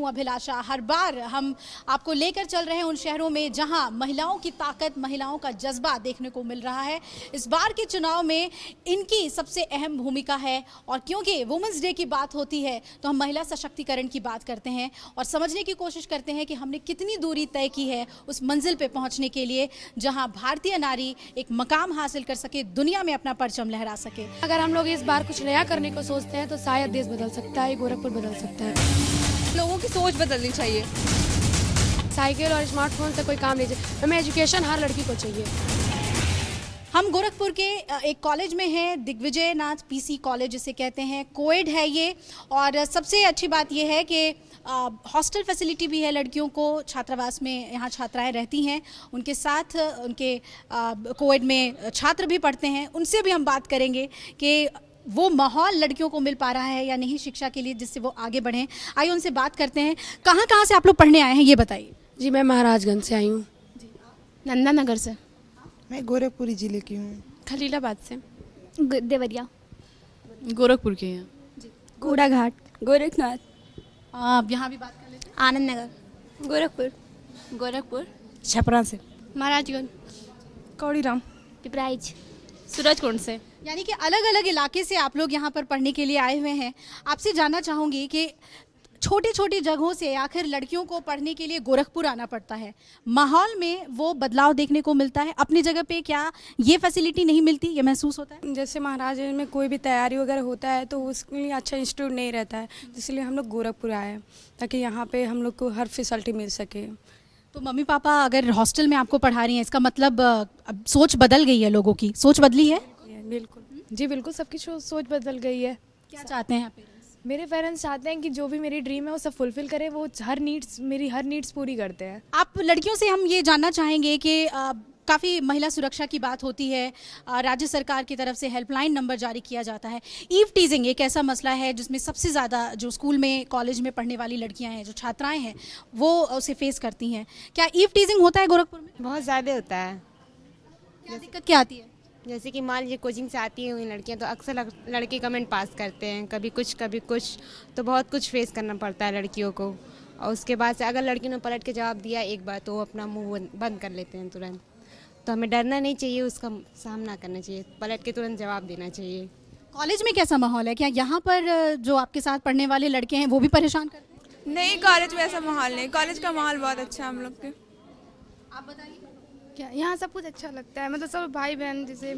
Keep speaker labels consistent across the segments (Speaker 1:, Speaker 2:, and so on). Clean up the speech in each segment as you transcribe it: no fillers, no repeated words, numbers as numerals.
Speaker 1: हूं अभिलाषा। हर बार हम आपको लेकर चल रहे हैं उन शहरों में जहां महिलाओं की ताकत, महिलाओं का जज्बा देखने को मिल रहा है। इस बार के चुनाव में इनकी सबसे अहम भूमिका है और क्योंकि वुमेंस डे की बात होती है तो हम महिला सशक्तिकरण की बात करते हैं और समझने की कोशिश करते हैं कि हमने कितनी दूरी तय की है उस मंजिल पे पहुंचने के लिए जहां भारतीय नारी एक मकाम हासिल कर सके, दुनिया में अपना परचम लहरा सके।
Speaker 2: अगर हम लोग इस बार कुछ नया करने को सोचते हैं तो शायद देश बदल सकता है, गोरखपुर बदल सकता है।
Speaker 3: लोगों की सोच बदलनी चाहिए।
Speaker 2: साइकिल और स्मार्टफोन से कोई काम नहीं चाहिए, हमें एजुकेशन हर लड़की को चाहिए।
Speaker 1: हम गोरखपुर के एक कॉलेज में हैं, दिग्विजय नाथ पीसी कॉलेज जिसे कहते हैं, कोएड है ये। और सबसे अच्छी बात ये है कि हॉस्टल फैसिलिटी भी है लड़कियों को, छात्रावास में यहाँ छात्राएं रहती हैं, उनके साथ उनके कोएड में छात्र भी पढ़ते हैं। उनसे भी हम बात करेंगे कि वो माहौल लड़कियों को मिल पा रहा है या नहीं शिक्षा के लिए जिससे वो आगे बढ़ें। आइए उनसे बात करते हैं। कहाँ से आप लोग पढ़ने आए हैं ये बताइए।
Speaker 2: जी मैं महाराजगंज से आई हूँ।
Speaker 4: नंदानगर से।
Speaker 5: मैं गोरखपुरी जिले की हूँ।
Speaker 4: खलीलाबाद से। देवरिया।
Speaker 3: गोरखपुर के हैं।
Speaker 4: घोड़ाघाट। गोरखनाथ।
Speaker 1: आप यहाँ भी बात कर लेते हैं।
Speaker 4: आनंद नगर। गोरखपुर।
Speaker 5: छपरा से।
Speaker 4: महाराजगंज।
Speaker 5: कौड़ीराम।
Speaker 4: पिपराइच। सूरजकुंड से।
Speaker 1: यानी कि अलग अलग इलाके से आप लोग यहाँ पर पढ़ने के लिए आए हुए हैं। आपसे जानना चाहूँगी कि छोटी छोटी जगहों से आखिर लड़कियों को पढ़ने के लिए गोरखपुर आना पड़ता है, माहौल में वो बदलाव देखने को मिलता है। अपनी जगह पे क्या ये फैसिलिटी नहीं मिलती, ये महसूस होता है?
Speaker 2: जैसे महाराजगंज में कोई भी तैयारी वगैरह होता है तो उसके लिए अच्छा इंस्टीट्यूट नहीं रहता है, इसलिए हम लोग गोरखपुर आए हैं ताकि यहाँ पे हम लोग को हर फैसिलिटी मिल सके।
Speaker 1: तो मम्मी पापा अगर हॉस्टल में आपको पढ़ा रही हैं, इसका मतलब अब सोच बदल गई है, लोगों की सोच बदली है?
Speaker 2: बिल्कुल जी, बिल्कुल सबकी सोच बदल गई है।
Speaker 1: क्या चाहते हैं पेरेंट्स?
Speaker 2: मेरे पेरेंट्स चाहते हैं कि जो भी मेरी ड्रीम है वो सब फुलफिल करे, वो मेरी हर नीड्स पूरी करते हैं।
Speaker 1: आप लड़कियों से हम ये जानना चाहेंगे कि काफ़ी महिला सुरक्षा की बात होती है, राज्य सरकार की तरफ से हेल्पलाइन नंबर जारी किया जाता है। ईव टीजिंग एक ऐसा मसला है जिसमें सबसे ज़्यादा जो स्कूल में कॉलेज में पढ़ने वाली लड़कियां हैं, जो छात्राएं हैं, वो उसे फेस करती हैं। क्या ईव टीजिंग होता है गोरखपुर में?
Speaker 6: बहुत ज़्यादा होता है।
Speaker 1: क्या दिक्कत क्या आती है?
Speaker 6: जैसे कि मान लीजिए कोचिंग से आती हैं हुई लड़कियां तो अक्सर लड़के कमेंट पास करते हैं, कभी कुछ तो बहुत कुछ फेस करना पड़ता है लड़कियों को। और उसके बाद से अगर लड़कियों ने पलट के जवाब दिया एक बार तो वो अपना मुंह बंद कर लेते हैं तुरंत। तो हमें डरना नहीं चाहिए, उसका सामना करना चाहिए, पलट के तुरंत जवाब देना चाहिए।
Speaker 1: कॉलेज में कैसा माहौल है? क्या यहाँ पर जो आपके साथ पढ़ने वाले लड़के हैं वो भी परेशान करते हैं?
Speaker 3: नहीं, कॉलेज में ऐसा माहौल नहीं। कॉलेज का माहौल बहुत अच्छा है हम लोग के।
Speaker 1: आप बताइए।
Speaker 4: क्या यहाँ सब कुछ अच्छा लगता है, मतलब सब भाई बहन जैसे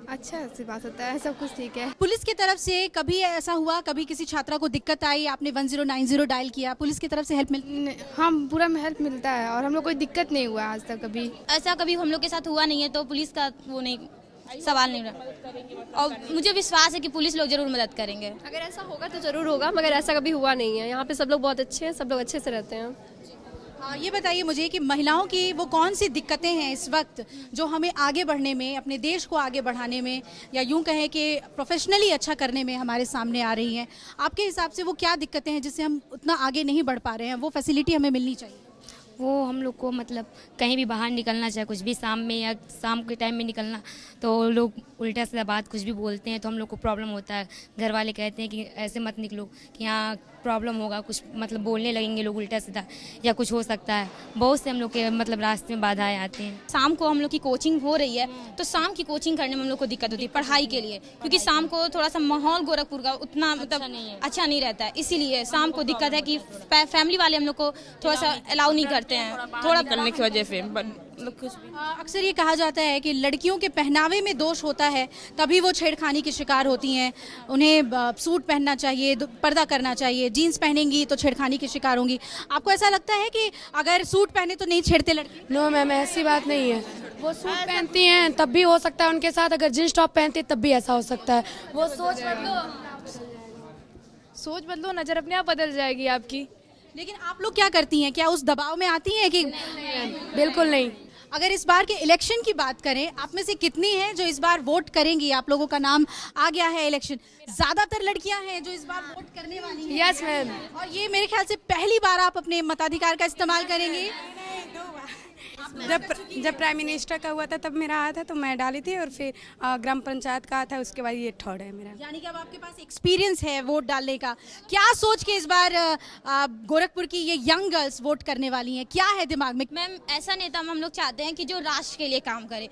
Speaker 4: अच्छा से बात होता है, सब कुछ ठीक है।
Speaker 1: पुलिस की तरफ से कभी ऐसा हुआ, कभी किसी छात्रा को दिक्कत आई, आपने 1090 डायल किया, पुलिस की तरफ से हेल्प मिलती?
Speaker 4: हाँ, पूरा में हेल्प मिलता है और हम लोग कोई दिक्कत नहीं हुआ आज तक कभी।
Speaker 7: ऐसा कभी हम लोग के साथ हुआ नहीं है तो पुलिस का वो नहीं सवाल नहीं रहा। और मुझे विश्वास है कि पुलिस लोग जरूर मदद करेंगे।
Speaker 8: अगर ऐसा होगा तो जरूर होगा, मगर ऐसा कभी हुआ नहीं है। यहाँ पे सब लोग बहुत अच्छे हैं, सब लोग अच्छे से रहते हैं।
Speaker 1: ये बताइए मुझे कि महिलाओं की वो कौन सी दिक्कतें हैं इस वक्त जो हमें आगे बढ़ने में, अपने देश को आगे बढ़ाने में, या यूं कहें कि प्रोफेशनली अच्छा करने में हमारे सामने आ रही हैं? आपके हिसाब से वो क्या दिक्कतें हैं जिससे हम उतना आगे नहीं बढ़ पा रहे हैं? वो फैसिलिटी हमें मिलनी चाहिए।
Speaker 9: वो हम लोग को मतलब कहीं भी बाहर निकलना चाहे, कुछ भी शाम में या शाम के टाइम में निकलना, तो लोग उल्टा सीधा बात कुछ भी बोलते हैं तो हम लोग को प्रॉब्लम होता है। घर वाले कहते हैं कि ऐसे मत निकलो कि यहाँ प्रॉब्लम होगा, कुछ मतलब बोलने लगेंगे लोग उल्टा सीधा या कुछ हो सकता है। बहुत से हम लोग के मतलब रास्ते में बाधाएं आती हैं।
Speaker 7: शाम को हम लोग की कोचिंग हो रही है तो शाम की कोचिंग करने में हम लोग को दिक्कत होती है पढ़ाई के लिए, क्योंकि शाम को थोड़ा सा माहौल गोरखपुर का उतना मतलब अच्छा नहीं रहता है, इसीलिए शाम को दिक्कत है कि फैमिली वाले हम लोग को थोड़ा सा अलाउ नहीं करते हैं, थोड़ा
Speaker 3: करने की वजह से।
Speaker 1: अक्सर ये कहा जाता है कि लड़कियों के पहनावे में दोष होता है तभी वो छेड़खानी की शिकार होती हैं। उन्हें सूट पहनना चाहिए, पर्दा करना चाहिए, जीन्स पहनेंगी तो छेड़खानी की शिकार होंगी। आपको ऐसा लगता है कि अगर सूट पहने तो नहीं छेड़ते लड़के?
Speaker 2: नो मैम, ऐसी बात नहीं है। वो सूट पहनती हैं तब भी हो सकता है उनके साथ, अगर जींस टॉप पहनती है तब भी ऐसा हो सकता है। वो
Speaker 8: सोच बदलो, नजर अपने आप बदल जाएगी आपकी।
Speaker 1: लेकिन आप लोग क्या करती हैं? क्या उस दबाव में आती हैं कि?
Speaker 2: बिल्कुल नहीं।
Speaker 1: अगर इस बार के इलेक्शन की बात करें, आप में से कितनी हैं जो इस बार वोट करेंगी? आप लोगों का नाम आ गया है इलेक्शन, ज्यादातर लड़कियां हैं जो इस बार वोट करने वाली हैं।
Speaker 2: Yes ma'am.
Speaker 1: और ये मेरे ख्याल से पहली बार आप अपने मताधिकार का इस्तेमाल करेंगी।
Speaker 2: जब प्राइम मिनिस्टर का हुआ था तब मेरा आया था, तो मैं डाली थी, और फिर ग्राम पंचायत का आया था, उसके बाद ये थर्ड है मेरा।
Speaker 1: यानी कि अब आपके पास एक्सपीरियंस है वोट डालने का। क्या सोच के इस बार गोरखपुर की ये यंग गर्ल्स वोट करने वाली हैं, क्या है दिमाग में?
Speaker 7: मैम ऐसा नेता हम लोग चाहते हैं कि जो राष्ट्र के लिए काम करे,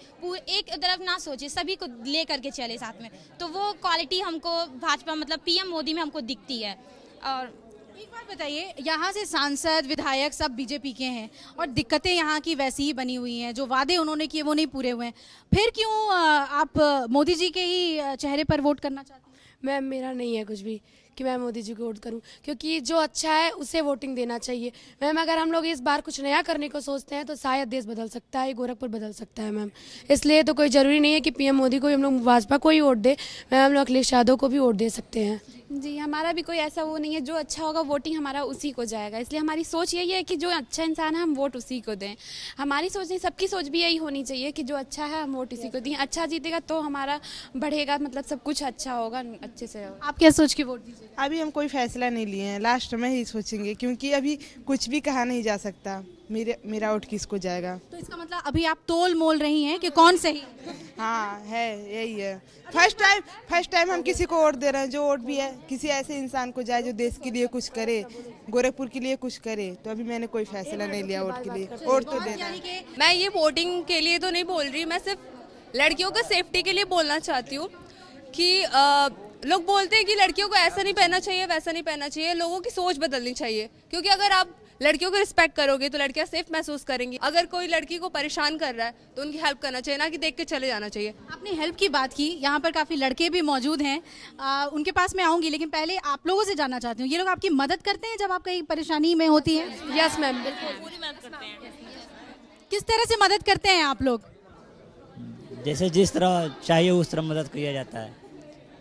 Speaker 7: एक तरफ ना सोचे, सभी को ले करके चले साथ में, तो वो क्वालिटी हमको भाजपा मतलब पीएम मोदी में हमको दिखती है। और
Speaker 1: एक बात बताइए, यहाँ से सांसद विधायक सब बीजेपी के हैं और दिक्कतें यहाँ की वैसी ही बनी हुई हैं, जो वादे उन्होंने किए वो नहीं पूरे हुए हैं, फिर क्यों आप मोदी जी के ही चेहरे पर वोट करना चाहते हैं?
Speaker 10: मैम मेरा नहीं है कुछ भी कि मैं मोदी जी को वोट करूं, क्योंकि जो अच्छा है उसे वोटिंग देना चाहिए। मैम अगर हम लोग इस बार कुछ नया करने को सोचते हैं तो शायद देश बदल सकता है, गोरखपुर बदल सकता है मैम। इसलिए तो कोई ज़रूरी नहीं है कि पीएम मोदी को ही हम लोग भाजपा को ही वोट दे, मैम हम लोग अखिलेश यादव को भी वोट दे सकते हैं।
Speaker 11: जी हमारा भी कोई ऐसा वो नहीं है, जो अच्छा होगा वोटिंग हमारा उसी को जाएगा, इसलिए हमारी सोच यही है कि जो अच्छा इंसान है हम वोट उसी को दें। हमारी सोच नहीं, सबकी सोच भी यही होनी चाहिए कि जो अच्छा है हम वोट इसी को दें। अच्छा जीतेगा तो हमारा बढ़ेगा, मतलब सब कुछ अच्छा होगा, अच्छे से होगा।
Speaker 1: आप क्या सोच के वोट दीजिए?
Speaker 5: अभी हम कोई फैसला नहीं लिए हैं, लास्ट में ही सोचेंगे, क्योंकि अभी कुछ भी कहा नहीं जा सकता मेरा वोट किसको जाएगा।
Speaker 1: तो इसका मतलब अभी आप तोल मोल रही हैं कि कौन सही?
Speaker 5: हाँ है, यही है। फर्स्ट टाइम हम किसी को वोट दे रहे हैं, जो वोट भी है किसी ऐसे इंसान को जाए जो देश के लिए कुछ करे, गोरखपुर के लिए कुछ करे। तो अभी मैंने कोई फैसला नहीं लिया वोट के लिए, वोट तो देना है।
Speaker 3: मैं ये वोटिंग के लिए तो नहीं बोल रही, मैं सिर्फ लड़कियों का सेफ्टी के लिए बोलना चाहती हूँ कि लोग बोलते हैं कि लड़कियों को ऐसा नहीं पहनना चाहिए, वैसा नहीं पहनना चाहिए। लोगों की सोच बदलनी चाहिए, क्योंकि अगर आप लड़कियों को रिस्पेक्ट करोगे तो लड़कियां सेफ महसूस करेंगी। अगर कोई लड़की को परेशान कर रहा है तो उनकी हेल्प करना चाहिए, ना कि देख के चले जाना चाहिए।
Speaker 1: आपने हेल्प की बात की, यहाँ पर काफ़ी लड़के भी मौजूद हैं, उनके पास मैं आऊँगी, लेकिन पहले आप लोगों से जानना चाहती हूँ, ये लोग आपकी मदद करते हैं जब आप कहीं परेशानी में होती हैं?
Speaker 10: यस मैम,
Speaker 7: पूरी मदद करते हैं।
Speaker 1: किस तरह से मदद करते हैं आप लोग?
Speaker 12: जैसे जिस तरह चाहिए उस तरह मदद किया जाता है,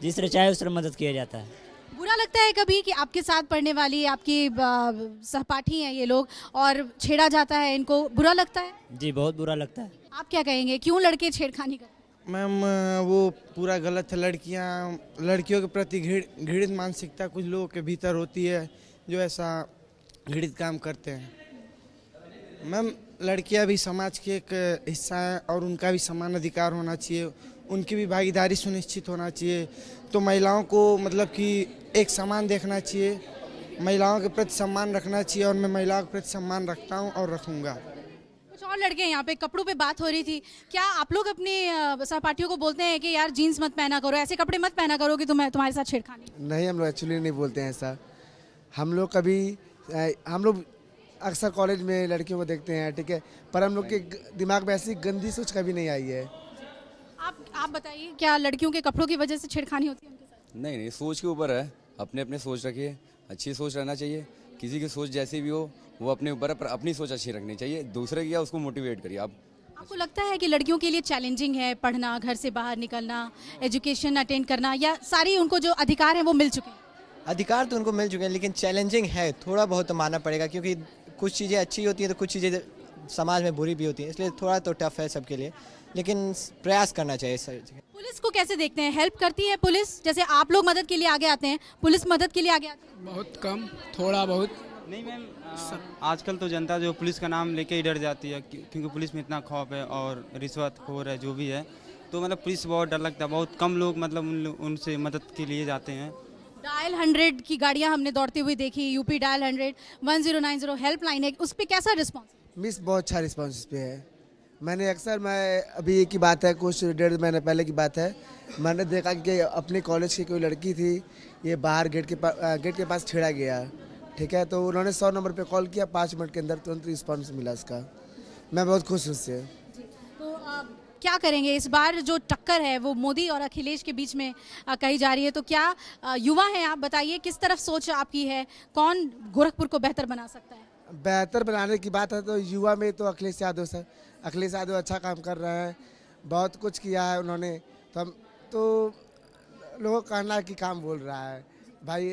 Speaker 12: जिस तरह चाहे उस तरह मदद किया जाता है।
Speaker 1: बुरा लगता है कभी कि आपके साथ पढ़ने वाली आपकी सहपाठी हैं ये लोग और छेड़ा जाता है इनको, बुरा लगता है?
Speaker 12: जी बहुत बुरा लगता है।
Speaker 1: आप क्या कहेंगे, क्यों लड़के छेड़खानी करते हैं?
Speaker 5: मैम वो पूरा गलत है। लड़कियों के प्रति घृणित मानसिकता कुछ लोगों के भीतर होती है जो ऐसा घृणित काम करते हैं। मैम लड़कियां भी समाज के एक हिस्सा हैं और उनका भी समान अधिकार होना चाहिए, उनकी भी भागीदारी सुनिश्चित होना चाहिए। तो महिलाओं को मतलब कि एक समान देखना चाहिए, महिलाओं के प्रति सम्मान रखना चाहिए, और मैं महिलाओं के प्रति सम्मान रखता हूं और रखूंगा।
Speaker 1: कुछ और लड़के यहाँ पे कपड़ों पे बात हो रही थी, क्या आप लोग अपने सहपाठियों को बोलते हैं कि यार जीन्स मत पहना करो, ऐसे कपड़े मत पहना करो कि तुम्हारे साथ छेड़खानी?
Speaker 13: नहीं, हम लोग एक्चुअली नहीं बोलते हैं ऐसा। हम लोग अक्सर कॉलेज में लड़कियों को देखते हैं, ठीक है, पर हम लोग के दिमाग में ऐसी गंदी सोच कभी नहीं आई है।
Speaker 1: आप बताइए, क्या लड़कियों के कपड़ों की वजह से छेड़खानी होती है उनके साथ?
Speaker 14: नहीं, सोच के ऊपर है, अपने अपने सोच रखिए, अच्छी सोच रहना चाहिए। किसी की सोच जैसी भी हो वो अपने ऊपर है, पर अपनी सोच अच्छी रखनी चाहिए। दूसरे की उसको मोटिवेट करिए आप।
Speaker 1: आपको लगता है कि लड़कियों के लिए चैलेंजिंग है पढ़ना, घर से बाहर निकलना, एजुकेशन अटेंड करना, या सारी उनको जो अधिकार हैं वो मिल चुके हैं?
Speaker 15: अधिकार तो उनको मिल चुके हैं, लेकिन चैलेंजिंग है, थोड़ा बहुत तो मानना पड़ेगा, क्योंकि कुछ चीज़ें अच्छी होती हैं तो कुछ चीज़ें समाज में बुरी भी होती हैं, इसलिए थोड़ा तो टफ है सबके लिए, लेकिन प्रयास करना चाहिए सर।
Speaker 1: पुलिस को कैसे देखते हैं, हेल्प करती है पुलिस? जैसे आप लोग मदद के लिए आगे आते हैं, पुलिस मदद के लिए आगे आती है?
Speaker 16: बहुत कम, थोड़ा बहुत।
Speaker 17: नहीं मैम, आजकल तो जनता जो पुलिस का नाम लेके ही डर जाती है, क्योंकि पुलिस में इतना खौफ है और रिश्वतखोर है जो भी है, तो मतलब पुलिस बहुत डर लगता है। बहुत कम लोग मतलब उनसे मदद के लिए जाते हैं।
Speaker 1: डायल 100 की गाड़ियां हमने दौड़ते हुए देखी, यूपी डायल 100, 1090 हेल्पलाइन है, उस पर कैसा रिस्पॉन्स?
Speaker 13: मिस बहुत अच्छा रिस्पॉन्स इस पे है। मैं अभी की बात है, कुछ 1.5 महीने पहले की बात है, मैंने देखा कि अपने कॉलेज की कोई लड़की थी, ये बाहर गेट के पास छेड़ा गया, ठीक है, तो उन्होंने 100 नंबर पे कॉल किया, 5 मिनट के अंदर तुरंत रिस्पॉन्स मिला उसका। मैं बहुत खुश हूँ उससे।
Speaker 1: तो क्या करेंगे इस बार जो टक्कर है वो मोदी और अखिलेश के बीच में कही जा रही है, तो क्या युवा हैं आप, बताइए किस तरफ सोच आपकी है, कौन गोरखपुर को बेहतर बना सकता है?
Speaker 13: बेहतर बनाने की बात है तो युवा में तो अखिलेश यादव सर, अखिलेश यादव अच्छा काम कर रहे हैं, बहुत कुछ किया है उन्होंने, तो लोगों का कहना है कि काम बोल रहा है, भाई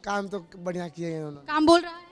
Speaker 13: काम तो बढ़िया किए हैं उन्होंने।
Speaker 1: काम बोल रहा है?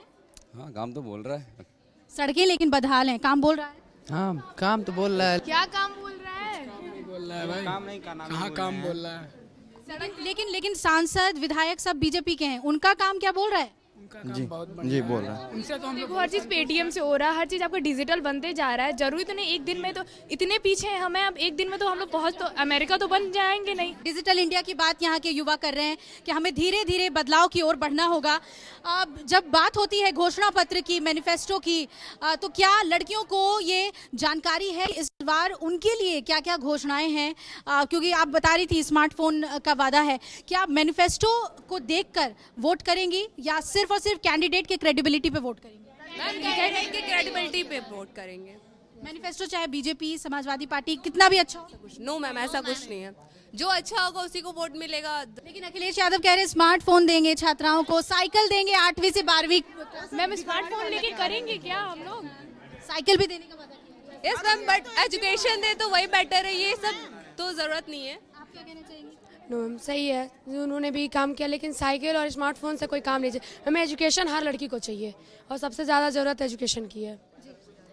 Speaker 14: हाँ काम तो बोल रहा है।
Speaker 1: सड़कें लेकिन बदहाल हैं, काम बोल रहा है?
Speaker 16: हाँ काम तो बोल रहा है।
Speaker 4: क्या काम बोल रहा है?
Speaker 16: बोल रहा है भाई, काम नहीं करना, कहाँ काम बोल रहा है?
Speaker 1: लेकिन सांसद विधायक सब बीजेपी के हैं, उनका काम क्या बोल रहा है?
Speaker 16: जी
Speaker 18: जी बोल रहा है।
Speaker 16: उनसे तो हम लोग
Speaker 19: हर चीज़ पेटीएम से हो रहा है, हर चीज़ आपका डिजिटल बनते जा रहा है। जरूरी तो नहीं एक दिन में, तो इतने पीछे हैं हमें, अब एक दिन में तो हम लोग पहुँच, तो अमेरिका तो बन जाएंगे नहीं।
Speaker 1: डिजिटल इंडिया की बात यहाँ के युवा कर रहे हैं कि हमें धीरे धीरे बदलाव की ओर बढ़ना होगा। अब जब बात होती है घोषणा पत्र की, मैनिफेस्टो की, तो क्या लड़कियों को ये जानकारी है इस बार उनके लिए क्या क्या घोषणाएं हैं? क्योंकि आप बता रही थी स्मार्टफोन का वादा है, क्या आप मैनिफेस्टो को देखकर वोट करेंगी या सिर्फ और सिर्फ कैंडिडेट के क्रेडिबिलिटी पे वोट करेंगे?
Speaker 3: कैंडिडेट की क्रेडिबिलिटी पे वोट करेंगे।
Speaker 1: मैनिफेस्टो चाहे बीजेपी, समाजवादी पार्टी कितना भी अच्छा हो?
Speaker 3: नो मैम, ऐसा कुछ नहीं है, जो अच्छा होगा उसी को वोट मिलेगा।
Speaker 1: लेकिन अखिलेश यादव कह रहे हैं स्मार्टफोन देंगे छात्राओं को, साइकिल देंगे 8वीं से 12वीं।
Speaker 19: मैम स्मार्टफोन लेके करेंगे क्या हम लोग?
Speaker 1: साइकिल भी देने का वादा किया।
Speaker 3: यस मैम, बट एजुकेशन दे तो वही बेटर है, ये सब तो जरूरत नहीं है।
Speaker 1: आप क्या कहना चाहेंगे?
Speaker 10: नो मैम सही है, उन्होंने भी काम किया, लेकिन साइकिल और स्मार्टफोन से कोई काम नहीं चाहिए। हमें एजुकेशन हर लड़की को चाहिए और सबसे ज़्यादा ज़रूरत एजुकेशन की है।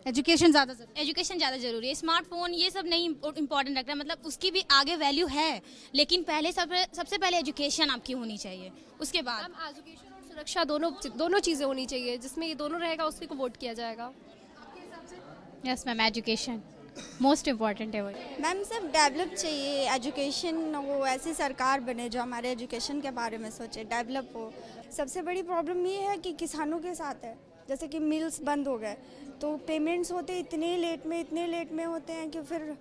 Speaker 1: एजुकेशन
Speaker 7: ज़्यादा जरूरी है। स्मार्टफोन ये सब नहीं इम्पोर्टेंट रख रहा, मतलब उसकी भी आगे वैल्यू है, लेकिन पहले सबसे पहले एजुकेशन आपकी होनी चाहिए, उसके बाद
Speaker 8: एजुकेशन और सुरक्षा दोनों चीज़ें होनी चाहिए। जिसमें ये दोनों रहेगा उसी को वोट किया जाएगा।
Speaker 20: Yes ma'am, education most important है। वो
Speaker 21: मैम सब डेवलप चाहिए एजुकेशन, वो ऐसी सरकार बने जो हमारे एजुकेशन के बारे में सोचे, डेवलप हो। सबसे बड़ी प्रॉब्लम ये है कि किसानों के साथ है, जैसे कि मिल्स बंद हो गए तो पेमेंट्स होते इतने लेट में होते हैं कि फिर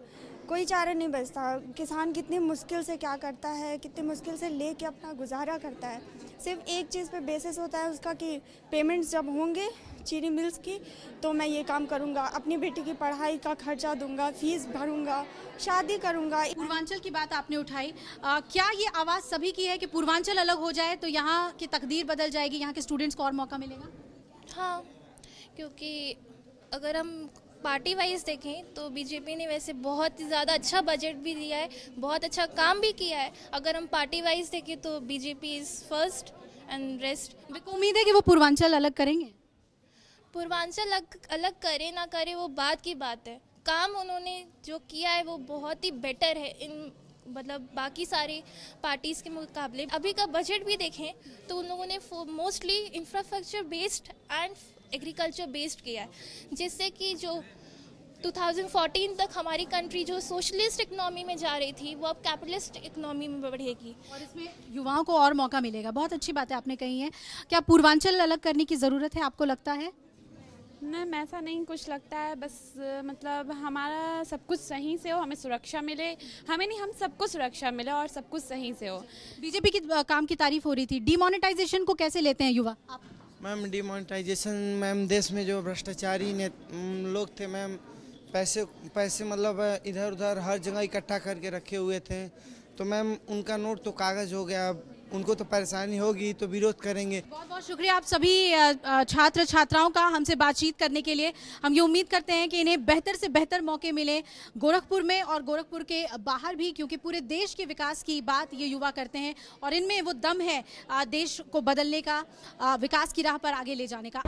Speaker 21: कोई चारा नहीं बचता। किसान कितनी मुश्किल से क्या करता है, कितनी मुश्किल से लेके अपना गुजारा करता है। सिर्फ एक चीज़ पे बेसिस होता है उसका कि पेमेंट्स जब होंगे चीनी मिल्स की तो मैं ये काम करूँगा, अपनी बेटी की पढ़ाई का खर्चा दूंगा, फीस भरूँगा, शादी करूँगा।
Speaker 1: पूर्वांचल की बात आपने उठाई, क्या ये आवाज़ सभी की है कि पूर्वांचल अलग हो जाए तो यहाँ की तकदीर बदल जाएगी, यहाँ के स्टूडेंट्स को और मौका मिलेगा?
Speaker 22: हाँ, क्योंकि अगर हम पार्टी वाइज देखें तो बीजेपी ने वैसे बहुत ही ज़्यादा अच्छा बजट भी दिया है, बहुत अच्छा काम भी किया है। अगर हम पार्टी वाइज देखें तो BJP is first and rest.
Speaker 1: उम्मीद है कि वो पूर्वांचल अलग करेंगे।
Speaker 22: पूर्वांचल अलग करे ना करे वो बात की बात है, काम उन्होंने जो किया है वो बहुत ही बेटर है इन मतलब बाकी सारी पार्टीज़ के मुकाबले। अभी का बजट भी देखें तो उन लोगों ने mostly infrastructure based and agriculture based किया है, जिससे कि जो 2014 तक हमारी कंट्री जो सोशलिस्ट इकोनॉमी में जा रही थी वो अब कैपिटलिस्ट इकोनॉमी में बढ़ेगी
Speaker 1: और इसमें युवाओं को और मौका मिलेगा। बहुत अच्छी बात है आपने कही है। क्या पूर्वांचल अलग करने की ज़रूरत है, आपको लगता है?
Speaker 11: मैम ऐसा नहीं कुछ लगता है, बस मतलब हमारा सब कुछ सही से हो, हमें सुरक्षा मिले, हमें नहीं हम सबको सुरक्षा मिले और सब कुछ सही से हो।
Speaker 1: बीजेपी की काम की तारीफ हो रही थी, डिमोनेटाइजेशन को कैसे लेते हैं युवा?
Speaker 5: मैम डिमोनेटाइजेशन, मैम देश में जो भ्रष्टाचारी लोग थे मैम, पैसे मतलब इधर उधर हर जगह इकट्ठा करके रखे हुए थे, तो मैम उनका नोट तो कागज़ हो गया, अब उनको तो परेशानी होगी तो विरोध करेंगे।
Speaker 1: बहुत बहुत शुक्रिया आप सभी छात्र छात्राओं का हमसे बातचीत करने के लिए। हम ये उम्मीद करते हैं कि इन्हें बेहतर से बेहतर मौके मिले गोरखपुर में और गोरखपुर के बाहर भी, क्योंकि पूरे देश के विकास की बात ये युवा करते हैं और इनमें वो दम है देश को बदलने का, विकास की राह पर आगे ले जाने का।